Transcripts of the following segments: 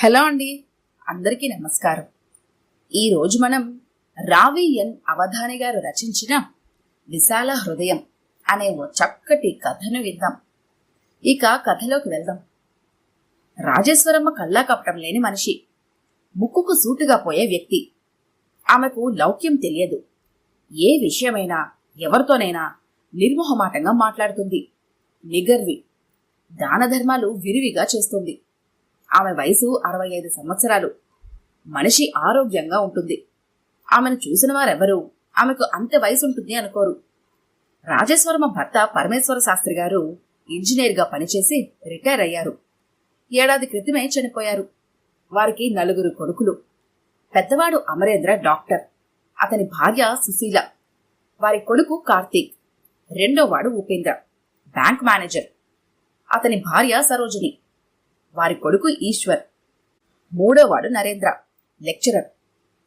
Hello అండి, అందరికీ నమస్కారం. ఈరోజు మనం రావి ఎన్ అవధాని గారు రచించిన విశాల హృదయం అనే ఓ చక్కటి కథను విందాం. ఇక కథలోకి వెళ్దాం. రాజేశ్వరమ్మ కల్లా కపటం లేని మనిషి, ముక్కుకు సూటుగా పోయే వ్యక్తి. ఆమెకు లౌక్యం తెలియదు. ఏ విషయమైనా ఎవరితోనైనా నిర్మోహమాటంగా మాట్లాడుతుంది. నిగర్వి, దాన ధర్మాలు విరివిగా చేస్తుంది. ఆమె వయసు 65 సంవత్సరాలు. మనిషి ఆరోగ్యంగా ఉంటుంది. ఆమెను చూసిన వారెవరూ ఆమెకు అంత వయసు ఉంటుంది అనుకోరు. రాజేశ్వరమ్మ భర్త పరమేశ్వర శాస్త్రి గారు ఇంజనీర్గా పనిచేసి రిటైర్ అయ్యారు. ఏడాది క్రితమే చనిపోయారు. వారికి 4 కొడుకులు. పెద్దవాడు అమరేంద్ర డాక్టర్, అతని భార్య సుశీల. వారి కొడుకు కార్తీక్. రెండోవాడు ఉపేంద్ర, బ్యాంక్ మేనేజర్. అతని భార్య సరోజిని. వారి కొడుకు ఈశ్వర్. మూడోవాడు నరేంద్ర, లెక్చరర్.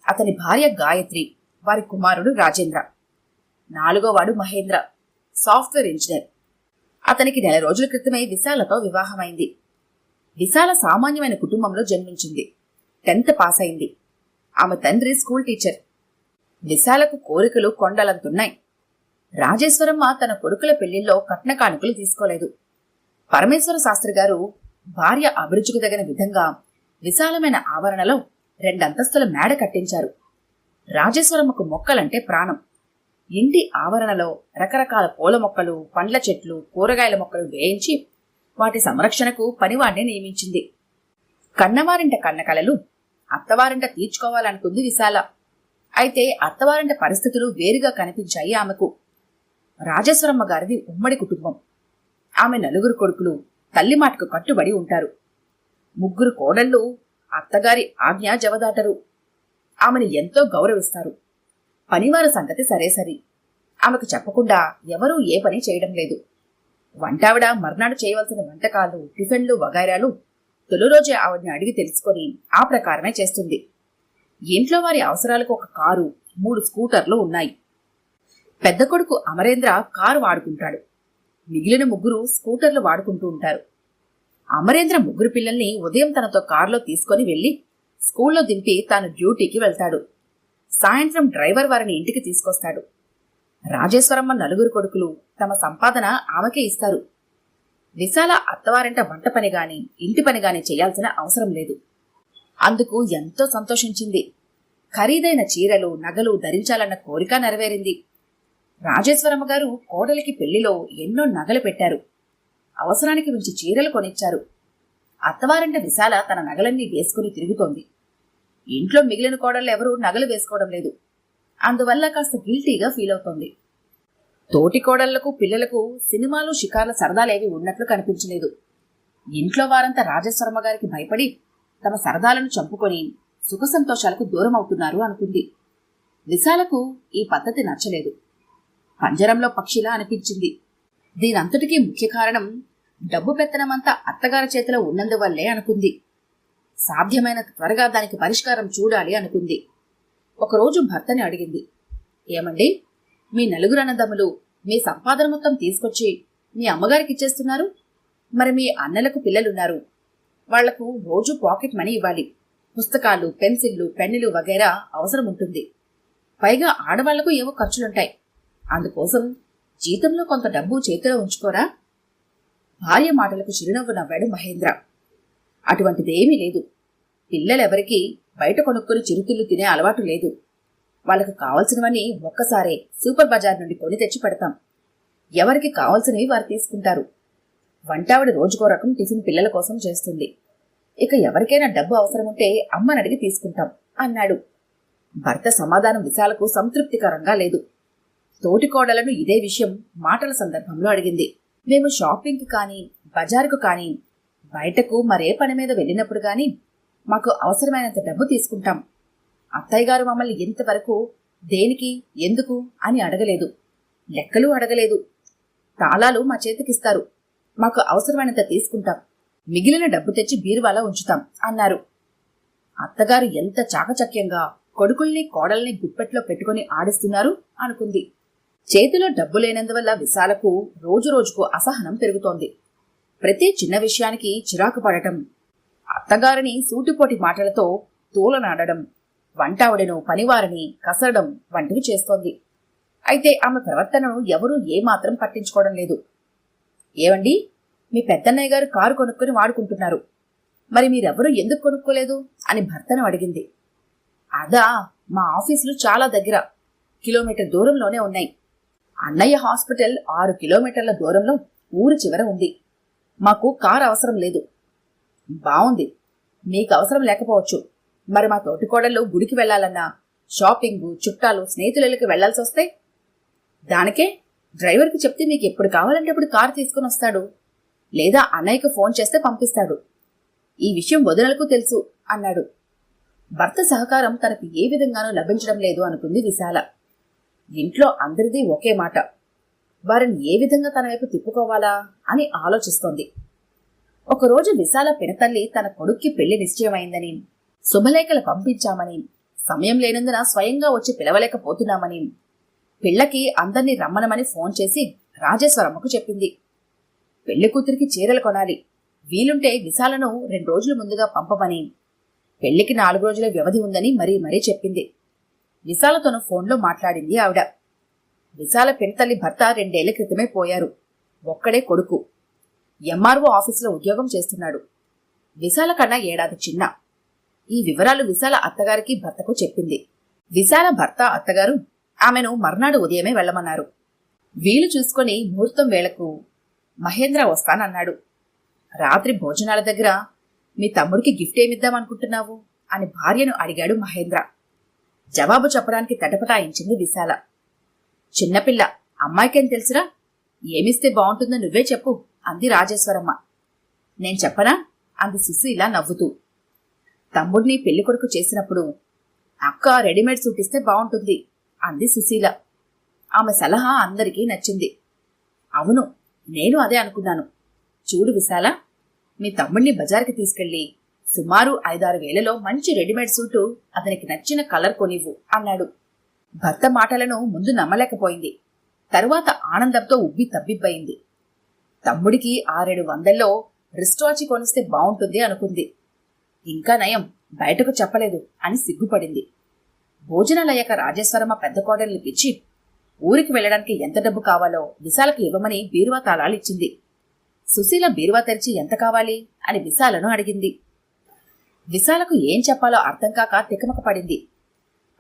అతని భార్య గాయత్రి, వారి కుమారుడు రాజేంద్ర. నాలుగోవాడు మహేంద్ర, సాఫ్ట్వేర్ ఇంజనీర్. అతనికి 1 రోజుల క్రితమే విశాలతో వివాహమైంది. విశాల సామాన్యమైన కుటుంబంలో జన్మించింది. 10th పాస్ అయింది. ఆమె తండ్రి స్కూల్ టీచర్. విశాలకు కోరికలు కొండలంతున్నాయి. రాజేశ్వరమ్మ తన కొడుకుల పెళ్లిల్లో కట్న కానుకలు తీసుకోలేదు. పరమేశ్వర శాస్త్రి గారు భార్య అభిరుచికి తగిన విధంగా విశాలమైన ఆవరణలో 2 అంతస్తుల మేడ కట్టించారు. రాజేశ్వరమ్మకు మొక్కలంటే ప్రాణం. ఇంటి ఆవరణలో రకరకాల పూల మొక్కలు, పండ్ల చెట్లు, కూరగాయల మొక్కలు వేయించి వాటి సంరక్షణకు పనివాడిని నియమించింది. కన్నవారింట కన్నకలలు అత్తవారింట తీర్చుకోవాలనుకుంది విశాల. అయితే అత్తవారింట పరిస్థితులు వేరుగా కనిపించాయి ఆమెకు. రాజేశ్వరమ్మ గారిది ఉమ్మడి కుటుంబం. ఆమె 4 కొడుకులు తల్లి మాటకు కట్టుబడి ఉంటారు. 3 కోడళ్లు అత్తగారి ఆజ్ఞ జవదాటరు. ఆమెను ఎంతో గౌరవిస్తారు. పనివారి సంగతి సరేసరి. ఆమెకు చెప్పకుండా ఎవరూ ఏ పని చేయడం లేదు. వంటావిడ మర్నాడు చేయవలసిన వంటకాలు, టిఫిన్లు వగైరాలు తొలి రోజే ఆవిడని అడిగి తెలుసుకొని ఆ ప్రకారమే చేస్తుంది. ఇంట్లో వారి అవసరాలకు 1 కారు, 3 స్కూటర్లు ఉన్నాయి. పెద్ద కొడుకు అమరేంద్ర కారు వాడుకుంటాడు. మిగిలిన 3 స్కూటర్లు వాడుకుంటూ ఉంటారు. అమరేంద్ర 3 పిల్లల్ని ఉదయం తనతో కారులో తీసుకుని వెళ్లి స్కూల్లో దింపి తాను డ్యూటీకి వెళ్తాడు. సాయంత్రం డ్రైవర్ వారిని ఇంటికి తీసుకొస్తాడు. రాజేశ్వరమ్మ 4 కొడుకులు తమ సంపాదన ఆమెకే ఇస్తారు. విశాల అత్తవారింట వంట పని గాని ఇంటి పని గాని చేయాల్సిన అవసరం లేదు. అందుకు ఎంతో సంతోషించింది. ఖరీదైన చీరలు, నగలు ధరించాలన్న కోరిక నెరవేరింది. రాజేశ్వరమ్మ గారు కోడలికి పెళ్లిలో ఎన్నో నగలు పెట్టారు. అవసరానికి మించి చీరలు కొనిచ్చారు. అత్తవారింట విశాల తన నగలన్నీ వేసుకుని తిరుగుతోంది. ఇంట్లో మిగిలిన కోడళ్ళు ఎవరూ నగలు వేసుకోవడం లేదు. అందువల్ల కాస్త గిల్టీగా ఫీల్ అవుతోంది. తోటి కోడళ్లకు, పిల్లలకు సినిమాలు, షికార్ల సరదాలేవి ఉన్నట్లు కనిపించలేదు. ఇంట్లో వారంతా రాజేశ్వరమ్మ గారికి భయపడి తమ సరదాలను చంపుకొని సుఖ సంతోషాలకు దూరం అవుతున్నారు అనుకుంది. విశాలకు ఈ పద్ధతి నచ్చలేదు. పంజరంలో పక్షిలా అనిపించింది. దీనంతటికీ ముఖ్య కారణం డబ్బు పెత్తనమంతా అత్తగారి చేతిలో ఉన్నందువల్లే అనుకుంది. సాధ్యమైనంత త్వరగా దానికి పరిష్కారం చూడాలి అనుకుంది. ఒకరోజు భర్తని అడిగింది, ఏమండి, మీ 4 అన్నదమ్ములు మీ సంపాదన మొత్తం తీసుకొచ్చి మీ అమ్మగారికి ఇచ్చేస్తున్నారు. మరి మీ అన్నలకు పిల్లలున్నారు. వాళ్లకు రోజు పాకెట్ మనీ ఇవ్వాలి. పుస్తకాలు, పెన్సిళ్లు, పెన్నులు వగైరా అవసరం ఉంటుంది. పైగా ఆడవాళ్లకు ఏవో ఖర్చులుంటాయి. అందుకోసం జీతంలో కొంత డబ్బు చేతిలో ఉంచుకోరా? భార్య మాటలకు చిరునవ్వు నవ్వాడు మహేంద్ర. అటువంటిదేమీ లేదు. పిల్లలెవరికీ బయట కొనుక్కుని చిరుతిళ్ళు తినే అలవాటు లేదు. వాళ్లకు కావలసినవని ఒక్కసారే సూపర్ బజార్ నుండి కొని తెచ్చి పెడతాం. ఎవరికి కావలసినవి వారు తీసుకుంటారు. వంటావిడ రోజుకో రకం టిఫిన్ పిల్లల కోసం చేస్తుంది. ఇక ఎవరికైనా డబ్బు అవసరముంటే అమ్మని అడిగి తీసుకుంటాం అన్నాడు. భర్త సమాధానం విశాలకు సంతృప్తికరంగా లేదు. తోటి కోడలను ఇదే విషయం మాటల సందర్భంలో అడిగింది. మేము షాపింగ్కి కానీ, బజారుకు కానీ, బయటకు మరే పని మీద వెళ్ళినప్పుడు కానీ మాకు అవసరమైనంత డబ్బు తీసుకుంటాం. అత్తయ్య గారు మమ్మల్ని ఇంతవరకు దేనికి, ఎందుకు అని అడగలేదు. లెక్కలు అడగలేదు. తాళాలు మా చేతికిస్తారు. మాకు అవసరమైనంత తీసుకుంటాం. మిగిలిన డబ్బు తెచ్చి బీరువాలా ఉంచుతాం అన్నారు. అత్తగారు ఎంత చాకచక్యంగా కొడుకుల్ని, కోడల్ని గుప్పెట్లో పెట్టుకుని ఆడిస్తున్నారు అనుకుంది. చేతిలో డబ్బు లేనందువల్ల విశాలకు రోజురోజుకు అసహనం పెరుగుతోంది. ప్రతి చిన్న విషయానికి చిరాకు పడటం, అత్తగారిని సూటిపోటి మాటలతో తూలనాడడం, వంటావిడను పనివారిని కసరడం వంటివి చేస్తోంది. అయితే ఆమె ప్రవర్తనను ఎవరూ ఏమాత్రం పట్టించుకోవడం లేదు. ఏవండి, మీ పెద్దన్నయ్య గారు కారు కొనుక్కుని వాడుకుంటున్నారు, మరి మీరెవరూ ఎందుకు కొనుక్కోలేదు అని భర్తను అడిగింది. అదా, మా ఆఫీసులు చాలా దగ్గర, కిలోమీటర్ దూరంలోనే ఉన్నాయి. అన్నయ్య హాస్పిటల్ 6 కిలోమీటర్ల దూరంలో ఊరి చివర ఉంది. మాకు కారు అవసరం లేదు. బావుంది, మీకు అవసరం లేకపోవచ్చు. మరి మా తోటికోడళ్ళు గుడికి వెళ్లాలన్నా, షాపింగు, చుట్టాలు, స్నేహితులకి వెళ్లాల్సి వస్తే దానికే డ్రైవర్కి చెప్తే మీకు ఎప్పుడు కావాలంటే అప్పుడు కారు తీసుకుని వస్తాడు, లేదా అన్నయ్యకు ఫోన్ చేస్తే పంపిస్తాడు. ఈ విషయం వదినలకు తెలుసు అన్నాడు. భర్త సహకారం తనకు ఏ విధంగానూ లభించడం లేదు అనుకుంది విశాల. ఇంట్లో అందరిది ఒకే మాట. వారిని ఏ విధంగా తన వైపు తిప్పుకోవాలా అని ఆలోచిస్తోంది. ఒకరోజు విశాల పినతల్లి తన కొడుక్కి పెళ్లి నిశ్చయమైందని, శుభలేఖలు పంపించామని, సమయం లేనందున స్వయంగా వచ్చి పిలవలేకపోతున్నామని, పిల్లకి అందర్నీ రమ్మనమని ఫోన్ చేసి రాజేశ్వరమ్మకు చెప్పింది. పెళ్లి కూతురికి చీరలు కొనాలి, వీలుంటే విశాలను 2 రోజులు ముందుగా పంపమని, పెళ్లికి 4 రోజుల వ్యవధి ఉందని మరీ చెప్పింది. విశాలతోనూ ఫోన్లో మాట్లాడింది ఆవిడ. విశాల పినతల్లి భర్త 2 ఏళ్ల క్రితమే పోయారు. ఒక్కడే కొడుకు. ఎంఆర్ఓ ఆఫీసులో ఉద్యోగం చేస్తున్నాడు. విశాల కన్నా 1 ఏడాది చిన్న. ఈ వివరాలు విశాల అత్తగారికి భర్తకు చెప్పింది. విశాల భర్త అత్తగారు ఆమెను మర్నాడు ఉదయమే వెళ్లమన్నారు. వీలు చూసుకొని ముహూర్తం వేళకు మహేంద్ర వస్తానన్నాడు. రాత్రి భోజనాల దగ్గర మీ తమ్ముడికి గిఫ్ట్ ఏమిద్దామనుకుంటున్నావు అని భార్యను అడిగాడు మహేంద్ర. జవాబు చెప్పడానికి తటపటాయించింది విశాల. చిన్నపిల్ల, అమ్మాయికేం తెలుసురా, ఏమిస్తే బాగుంటుందో నువ్వే చెప్పు అంది రాజేశ్వరమ్మ. నేను చెప్పనా అంది సుశీల నవ్వుతూ. తమ్ముడిని పెళ్లికొడుకు చేసినప్పుడు అక్క రెడీమేడ్ సూట్ ఇస్తే బాగుంటుంది అంది సుశీల. ఆమె సలహా అందరికీ నచ్చింది. అవును, నేను అదే అనుకున్నాను. చూడు విశాల, మీ తమ్ముడిని బజార్కి తీసుకెళ్లి సుమారు 5-6 వేలలో మంచి రెడీమేడ్ సూటు అతనికి నచ్చిన కలర్ కొనివ్వు అన్నాడు. భర్త మాటలను ముందు నమ్మలేకపోయింది. తరువాత ఆనందంతో ఉబ్బి తబ్బిబ్బయింది. తమ్ముడికి 6-700లో రిస్టాచి కొనిస్తే బాగుంటుంది అనుకుంది. ఇంకా నయం, బయటకు చెప్పలేదు అని సిగ్గుపడింది. భోజనాలయ్యాక రాజేశ్వరమ్మ పెద్ద కోడల్ని పిలిచి ఊరికి వెళ్లడానికి ఎంత డబ్బు కావాలో విశాలకు ఇవ్వమని బీరువా తాళాలు ఇచ్చింది. సుశీల బీరువా తెరిచి ఎంత కావాలి అని విశాలను అడిగింది. విశాలకు ఏం చెప్పాలో అర్థం కాక తికమక పడింది.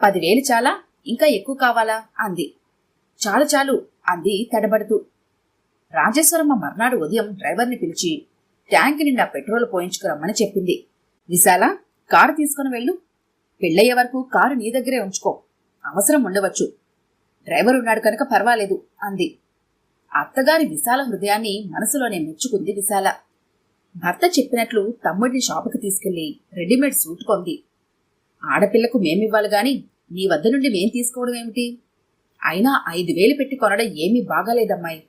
10,000 చాలా, ఇంకా ఎక్కువ కావాలా అంది. చాలు చాలు అంది తడబడుతూ. రాజేశ్వరమ్మ మర్నాడు ఉదయం డ్రైవర్ని పిలిచి ట్యాంక్ నిండా పెట్రోల్ పోయించుకురమ్మని చెప్పింది. విశాల, కారు తీసుకుని వెళ్ళు. పెళ్ళయ్యే వరకు కారు నీ దగ్గరే ఉంచుకో, అవసరం ఉండవచ్చు. డ్రైవర్ ఉన్నాడు కనుక పర్వాలేదు అంది. అత్తగారి విశాల హృదయాన్ని మనసులోనే మెచ్చుకుంది విశాల. భర్త చెప్పినట్లు తమ్ముడిని షాపుకి తీసుకెళ్లి రెడీమేడ్ సూట్ కొంది. ఆడపిల్లకు మేమివ్వాలి గాని నీ వద్ద నుండి మేం తీసుకోవడం ఏమిటి? అయినా 5,000 పెట్టి కొనడం ఏమీ బాగాలేదమ్మాయి.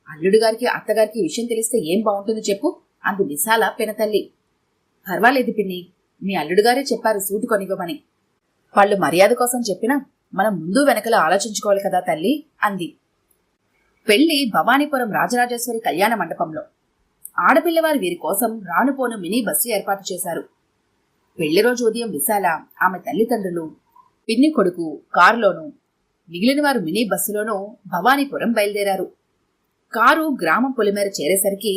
అల్లుడుగారికి అత్తగారికి విషయం తెలిస్తే ఏం బాగుంటుంది చెప్పు అంది విశాల పినతల్లి. పర్వాలేదు పిన్ని, మీ అల్లుడుగారే చెప్పారు సూటు కొనివ్వమని. వాళ్ళు మర్యాద కోసం చెప్పినా మనం ముందు వెనకలా ఆలోచించుకోవాలి కదా తల్లి అంది. పెళ్లి భవానీపురం రాజరాజేశ్వరి కళ్యాణ మండపంలో. ఆడపిల్లవారు వీరి కోసం రానుపోను మినీ బస్సు ఏర్పాటు చేశారు. పెళ్లి రోజు ఉదయం విశాల, ఆమె తల్లిదండ్రులు, పిన్ని కొడుకు కారులోనూ, మిగిలిన వారు మినీ బస్సులోనూ భవానీపురం బయలుదేరారు. కారు గ్రామం పొలిమేర చేరేసరికి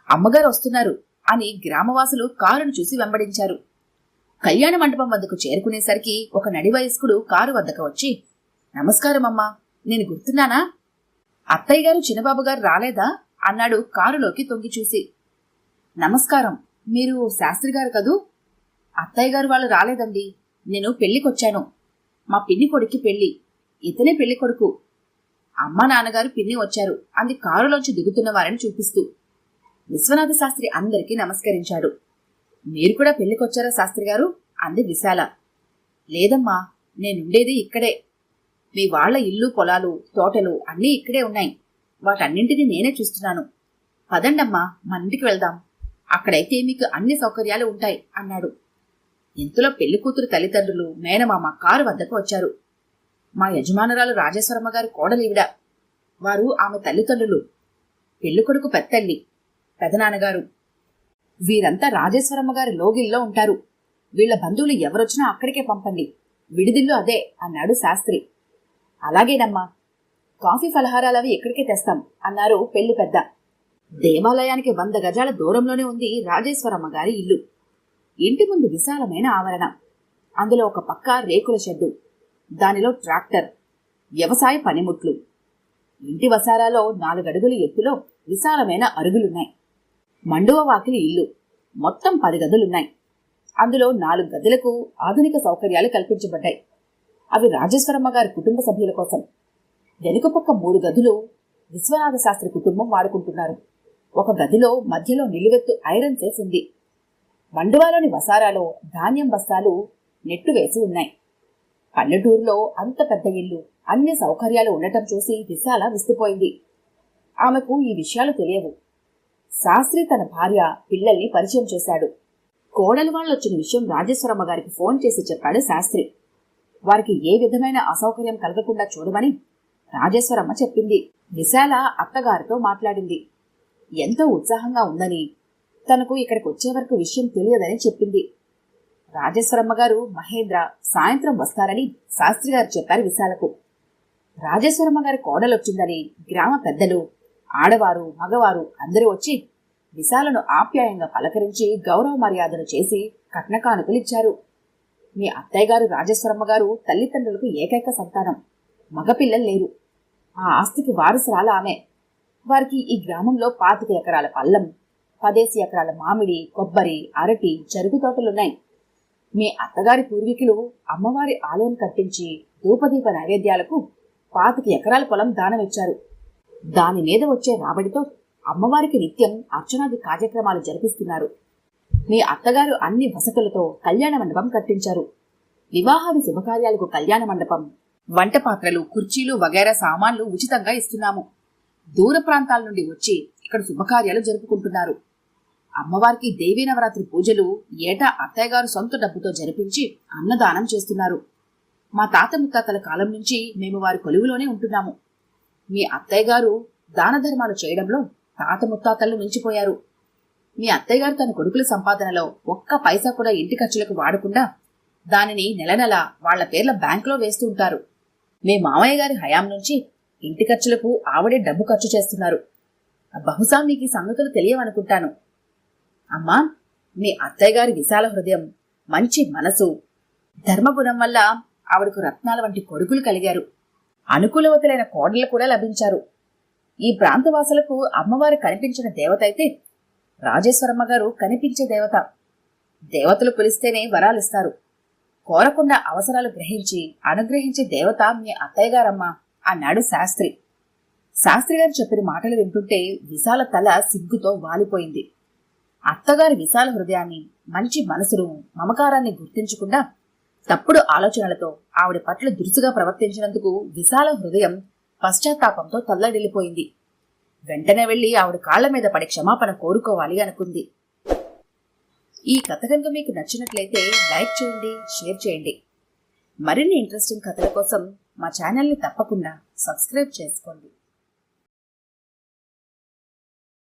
అమ్మగారు వస్తున్నారు అని గ్రామవాసులు కారును చూసి వెంబడించారు. కళ్యాణ మండపం వద్దకు చేరుకునేసరికి ఒక నడివయస్కుడు కారు వద్దకు వచ్చి, నమస్కారమమ్మా, నేను గుర్తున్నానా? అత్తయ్య గారు చిన్నబాబు గారు రాలేదా అన్నాడు కారులోకి తొంగి చూసి. నమస్కారం, మీరు శాస్త్రి గారు కదూ? అత్తయ్య గారు వాళ్ళు రాలేదండి, నేను పెళ్లికొచ్చాను. మా పిన్ని కొడుక్కి పెళ్లి, ఇతనే పెళ్లి కొడుకు. అమ్మా నాన్నగారు పిన్ని వచ్చారు అంది కారులోంచి దిగుతున్న వారిని చూపిస్తూ. విశ్వనాథ శాస్త్రి అందరికీ నమస్కరించాడు. మీరు కూడా పెళ్లికొచ్చారా శాస్త్రి గారు అంది విశాల. లేదమ్మా, నేనుండేది ఇక్కడే. మీ వాళ్ల ఇల్లు పొలాలు తోటలు అన్నీ ఇక్కడే ఉన్నాయి. వాటన్నింటినీ నేనే చూస్తున్నాను. పదండమ్మా, మన ఇంటికి వెళ్దాం, అక్కడైతే మీకు అన్ని సౌకర్యాలు ఉంటాయి అన్నాడు. ఇంతలో పెళ్లికూతురు తల్లిదండ్రులు మేనమామ కారు వద్దకు వచ్చారు. మా యజమానురాలు రాజేశ్వరమ్మ గారి కోడలివిడ. వారు ఆమె తల్లిదండ్రులు. పెళ్లికొడుకు పెద్దల్లి, పెదనాన్నగారు. వీరంతా రాజేశ్వరమ్మ గారి లోగిల్లో ఉంటారు. వీళ్ల బంధువులు ఎవరొచ్చినా అక్కడికే పంపండి. విడిదిల్లు అదే అన్నాడు శాస్త్రి. అలాగేనమ్మా, కాఫీ ఫలహారాలవి ఇక్కడికే తెస్తాం అన్నారు పెళ్లి పెద్ద. దేవాలయానికి 100 గజాల దూరంలోనే ఉంది రాజేశ్వరమ్మ గారి ఇల్లు. ఇంటి ముందు విశాలమైన ఆవరణ. అందులో ఒక పక్క రేకుల షెడ్డు, దానిలో ట్రాక్టర్, వ్యవసాయ పనిముట్లు. ఇంటి వసారాలో 4 అడుగుల ఎత్తులో విశాలమైన అరుగులున్నాయి. మండువ వాకిలి ఇల్లు. మొత్తం 10 గదులున్నాయి. అందులో 4 గదులకు ఆధునిక సౌకర్యాలు కల్పించబడ్డాయి. అవి రాజేశ్వరమ్మ గారి కుటుంబ సభ్యుల కోసం. వెనుక పక్క 3 గదులు విశ్వనాథ శాస్త్రి కుటుంబం వాడుకుంటున్నారు. ఒక గదిలో మధ్యలో నిలువెత్తు ఐరన్ సేఫ్ ఉంది. మండువాలోని వసారాలో ధాన్యం బస్తాలు నెట్టు వేసి ఉన్నాయి. పల్లెటూరులో అంత పెద్ద ఇల్లు, అన్ని సౌకర్యాలు ఉండటం చూసి విశాల విస్తుపోయింది. ఆమెకు ఈ విషయాలు తెలియవు. శాస్త్రి తన భార్య, పిల్లల్ని పరిచయం చేశాడు. కోడలు వాళ్ళొచ్చిన విషయం రాజేశ్వరమ్మ గారికి ఫోన్ చేసి చెప్పాడు శాస్త్రి. వారికి ఏ విధమైన అసౌకర్యం కలగకుండా చూడమని రాజేశ్వరమ్మ చెప్పింది. విశాల అత్తగారితో మాట్లాడింది. ఎంతో ఉత్సాహంగా ఉందని, తనకు ఇక్కడికి వచ్చే వరకు విషయం తెలియదని చెప్పింది. రాజేశ్వరమ్మ గారు, మహేంద్ర సాయంత్రం వస్తారని శాస్త్రి గారు చెప్పారు విశాలకు. రాజేశ్వరమ్మ గారి కోడలొచ్చిందని గ్రామ పెద్దలు, ఆడవారు, మగవారు అందరూ వచ్చి విశాలను ఆప్యాయంగా పలకరించి గౌరవ మర్యాదలు చేసి కట్నకానుకలిచ్చారు. మీ అత్తయ్య గారు రాజేశ్వరమ్మ గారు తల్లిదండ్రులకు ఏకైక సంతానం. మగపిల్లలు లేరు. ఆ ఆస్తికి వారసురాల ఆమె. వారికి ఈ గ్రామంలో 25 ఎకరాల పల్లం, 10 ఎకరాల మామిడి, కొబ్బరి, అరటి, చెరుకు తోటలున్నాయి. మీ అత్తగారి పూర్వీకులు అమ్మవారి ఆలయం కట్టించి ధూపదీప నైవేద్యాలకు 25 ఎకరాల పొలం దానమిచ్చారు. దాని మీద వచ్చే రాబడితో అమ్మవారికి నిత్యం అర్చనాది కార్యక్రమాలు జరిపిస్తున్నారు. మీ అత్తగారు అన్ని వసతులతో కళ్యాణ మండపం కట్టించారు. వివాహాది శుభకార్యాలకు కళ్యాణ మండపం, వంట పాత్రలు, కుర్చీలు వగైరా సామాన్లు ఉచితంగా ఇస్తున్నాము. దూర ప్రాంతాల నుండి వచ్చి ఇక్కడ శుభకార్యాలు జరుపుకుంటున్నారు. అమ్మవారికి దేవీ నవరాత్రి పూజలు ఏటా అత్తయ్య గారు సొంత డబ్బుతో జరిపించి అన్నదానం చేస్తున్నారు. మా తాత ముత్తాతల కాలం నుంచి మేము వారి కొలువులోనే ఉంటున్నాము. మీ అత్తయ్య గారు దాన ధర్మాలు చేయడంలో తాత ముత్తాతలు మించిపోయారు. మీ అత్తయ్య గారు తన కొడుకుల సంపాదనలో ఒక్క పైసా కూడా ఇంటి ఖర్చులకు వాడకుండా దానిని నెల నెల వాళ్ల పేర్ల బ్యాంకులో వేస్తూ ఉంటారు. మీ మామయ్య గారి హయాం నుంచి ఇంటి ఖర్చులకు ఆవిడే డబ్బు ఖర్చు చేస్తున్నారు. బహుశా మీకు ఈ సంగతులు తెలియవనుకుంటాను. అమ్మా, మీ అత్తయ్య గారి విశాల హృదయం, మంచి మనసు, ధర్మగుణం వల్ల ఆవిడకు రత్నాల వంటి కొడుకులు కలిగారు. అనుకూలవతులైన కోడలు కూడా లభించారు. ఈ ప్రాంతవాసులకు అమ్మవారు కనిపించిన దేవత అయితే రాజేశ్వరమ్మ గారు కనిపించే దేవత. దేవతలు పిలిస్తేనే వరాలిస్తారు. కోరకుండా అవసరాలు గ్రహించి అనుగ్రహించే దేవత మీ అత్తయ్య గారమ్మా అన్నాడు శాస్త్రి. శాస్త్రి గారు చెప్పిన మాటలు వింటుంటే విశాల తల సిగ్గుతో వాలిపోయింది. అత్తగారి విశాల హృదయాన్ని, మంచి మనసును, మమకారాన్ని గుర్తించకుండా తప్పుడు ఆలోచనలతో ఆవిడ పట్ల దురుసుగా ప్రవర్తించినందుకు విశాల హృదయం పశ్చాత్తాపంతో తల్లడిల్లిపోయింది. వెంటనే వెళ్లి ఆవిడ కాళ్ల మీద పడి క్షమాపణ కోరుకోవాలి అనుకుంది. ఈ కథ కనుక మీకు నచ్చినట్లయితే లైక్ చేయండి, షేర్ చేయండి. మరిన్ని ఇంట్రెస్టింగ్ కథల కోసం మా ఛానల్ని తప్పకుండా సబ్స్క్రైబ్ చేసుకోండి.